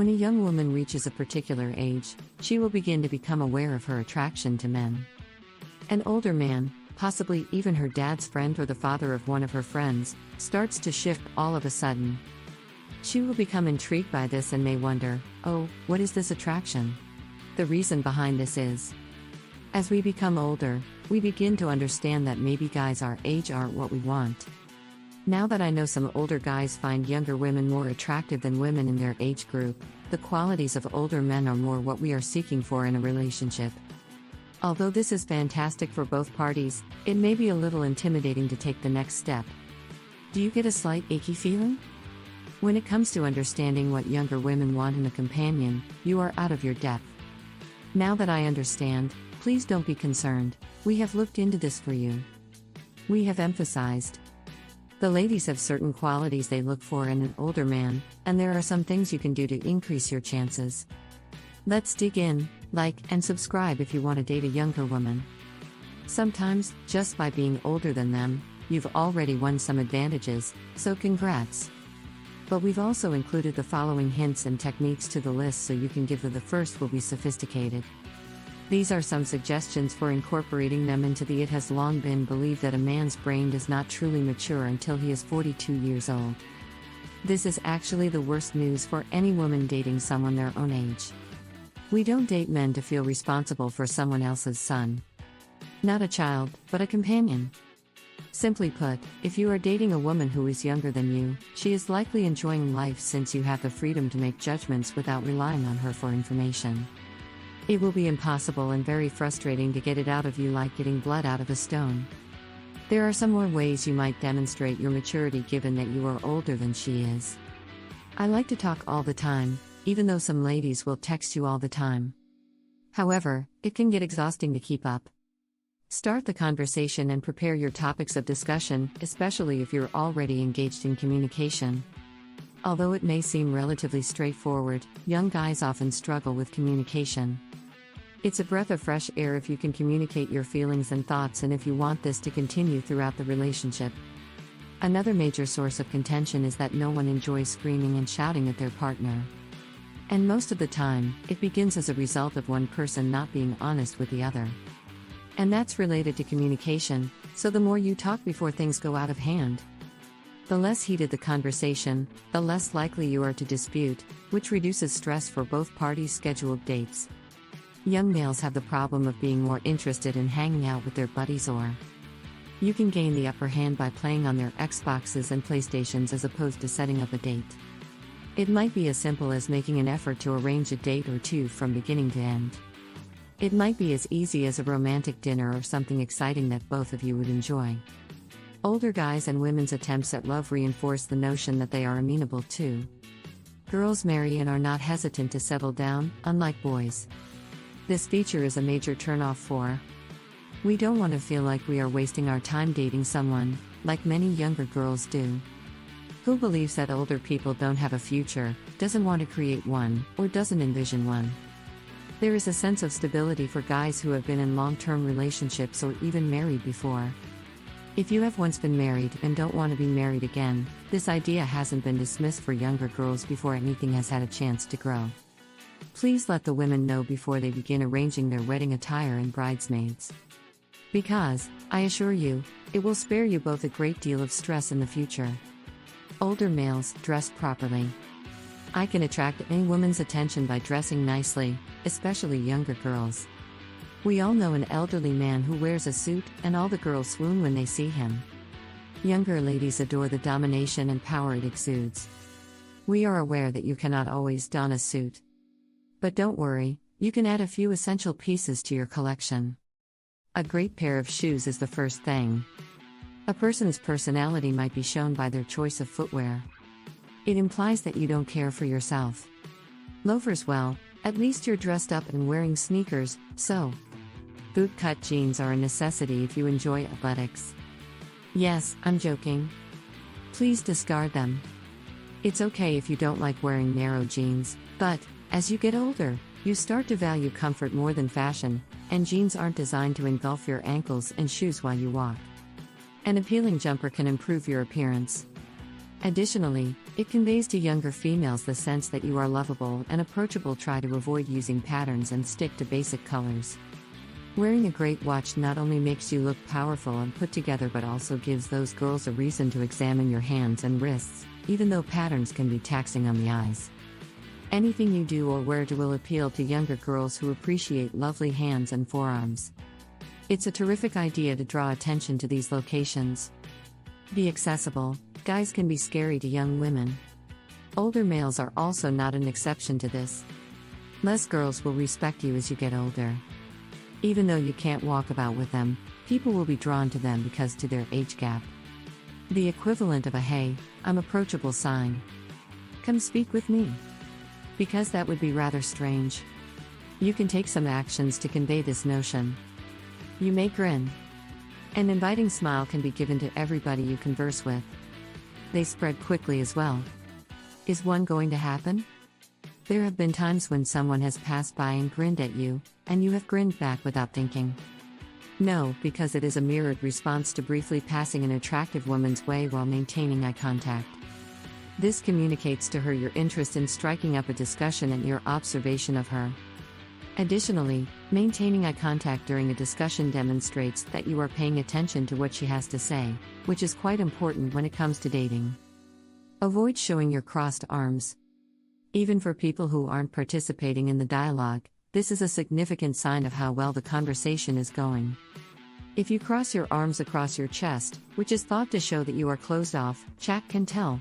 When a young woman reaches a particular age, she will begin to become aware of her attraction to men. An older man, possibly even her dad's friend or the father of one of her friends, starts to shift all of a sudden. She will become intrigued by this and may wonder, oh, what is this attraction? The reason behind this is, as we become older, we begin to understand that maybe guys our age aren't what we want. Now that I know some older guys find younger women more attractive than women in their age group, the qualities of older men are more what we are seeking for in a relationship. Although this is fantastic for both parties, it may be a little intimidating to take the next step. Do you get a slight achy feeling? When it comes to understanding what younger women want in a companion, you are out of your depth. Now that I understand, please don't be concerned, we have looked into this for you. We have emphasized. The ladies have certain qualities they look for in an older man, and there are some things you can do to increase your chances. Let's dig in, like and subscribe if you want to date a younger woman. Sometimes, just by being older than them, you've already won some advantages, so congrats. But we've also included the following hints and techniques to the list so you can give the first will be sophisticated. These are some suggestions for incorporating them into the It has long been believed that a man's brain does not truly mature until he is 42 years old. This is actually the worst news for any woman dating someone their own age. We don't date men to feel responsible for someone else's son. Not a child, but a companion. Simply put, if you are dating a woman who is younger than you, she is likely enjoying life since you have the freedom to make judgments without relying on her for information. It will be impossible and very frustrating to get it out of you like getting blood out of a stone. There are some more ways you might demonstrate your maturity given that you are older than she is. I like to talk all the time, even though some ladies will text you all the time. However, it can get exhausting to keep up. Start the conversation and prepare your topics of discussion, especially if you're already engaged in communication. Although it may seem relatively straightforward, young guys often struggle with communication. It's a breath of fresh air if you can communicate your feelings and thoughts and if you want this to continue throughout the relationship. Another major source of contention is that no one enjoys screaming and shouting at their partner. And most of the time, it begins as a result of one person not being honest with the other. And that's related to communication, so the more you talk before things go out of hand, the less heated the conversation, the less likely you are to dispute, which reduces stress for both parties' scheduled dates. Young males have the problem of being more interested in hanging out with their buddies or you can gain the upper hand by playing on their Xboxes and PlayStations as opposed to setting up a date. It might be as simple as making an effort to arrange a date or two from beginning to end. It might be as easy as a romantic dinner or something exciting that both of you would enjoy. Older guys and women's attempts at love reinforce the notion that they are amenable too. Girls marry and are not hesitant to settle down, unlike boys. This feature is a major turnoff for. We don't want to feel like we are wasting our time dating someone, like many younger girls do. Who believes that older people don't have a future, doesn't want to create one, or doesn't envision one? There is a sense of stability for guys who have been in long-term relationships or even married before. If you have once been married and don't want to be married again, this idea hasn't been dismissed for younger girls before anything has had a chance to grow. Please let the women know before they begin arranging their wedding attire and bridesmaids. Because, I assure you, it will spare you both a great deal of stress in the future. Older males, dressed properly. I can attract any woman's attention by dressing nicely, especially younger girls. We all know an elderly man who wears a suit, and all the girls swoon when they see him. Younger ladies adore the domination and power it exudes. We are aware that you cannot always don a suit. But don't worry, you can add a few essential pieces to your collection. A great pair of shoes is the first thing. A person's personality might be shown by their choice of footwear. It implies that you don't care for yourself. Loafers, well, at least you're dressed up and wearing sneakers, so. Boot-cut jeans are a necessity if you enjoy athletics. Yes, I'm joking. Please discard them. It's okay if you don't like wearing narrow jeans, but, as you get older, you start to value comfort more than fashion, and jeans aren't designed to engulf your ankles and shoes while you walk. An appealing jumper can improve your appearance. Additionally, it conveys to younger females the sense that you are lovable and approachable. Try to avoid using patterns and stick to basic colors. Wearing a great watch not only makes you look powerful and put together but also gives those girls a reason to examine your hands and wrists, even though patterns can be taxing on the eyes. Anything you do or wear will appeal to younger girls who appreciate lovely hands and forearms. It's a terrific idea to draw attention to these locations. Be accessible. Guys can be scary to young women. Older males are also not an exception to this. Less girls will respect you as you get older. Even though you can't walk about with them, people will be drawn to them because to their age gap. The equivalent of a "hey, I'm approachable" sign. Come speak with me. Because that would be rather strange. You can take some actions to convey this notion. You may grin. An inviting smile can be given to everybody you converse with. They spread quickly as well. Is one going to happen? There have been times when someone has passed by and grinned at you, and you have grinned back without thinking. No, because it is a mirrored response to briefly passing an attractive woman's way while maintaining eye contact. This communicates to her your interest in striking up a discussion and your observation of her. Additionally, maintaining eye contact during a discussion demonstrates that you are paying attention to what she has to say, which is quite important when it comes to dating. Avoid showing your crossed arms. Even for people who aren't participating in the dialogue, this is a significant sign of how well the conversation is going. If you cross your arms across your chest, which is thought to show that you are closed off, chat can tell.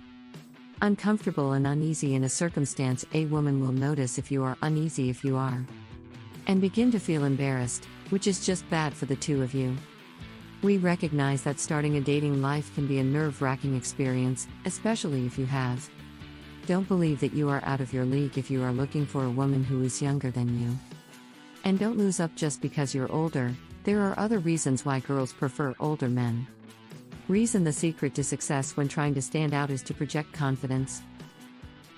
Uncomfortable and uneasy in a circumstance, a woman will notice if you are uneasy if you are. And begin to feel embarrassed, which is just bad for the two of you. We recognize that starting a dating life can be a nerve-wracking experience, especially if you have. Don't believe that you are out of your league if you are looking for a woman who is younger than you. And don't lose up just because you're older. There are other reasons why girls prefer older men. Reason: the secret to success when trying to stand out is to project confidence.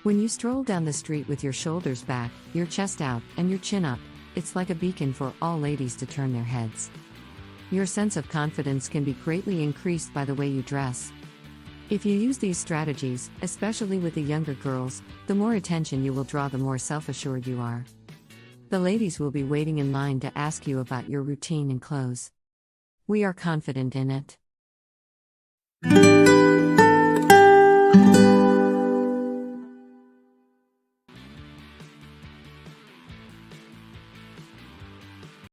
When you stroll down the street with your shoulders back, your chest out, and your chin up, it's like a beacon for all ladies to turn their heads. Your sense of confidence can be greatly increased by the way you dress. If you use these strategies, especially with the younger girls, the more attention you will draw, the more self-assured you are. The ladies will be waiting in line to ask you about your routine and clothes. We are confident in it.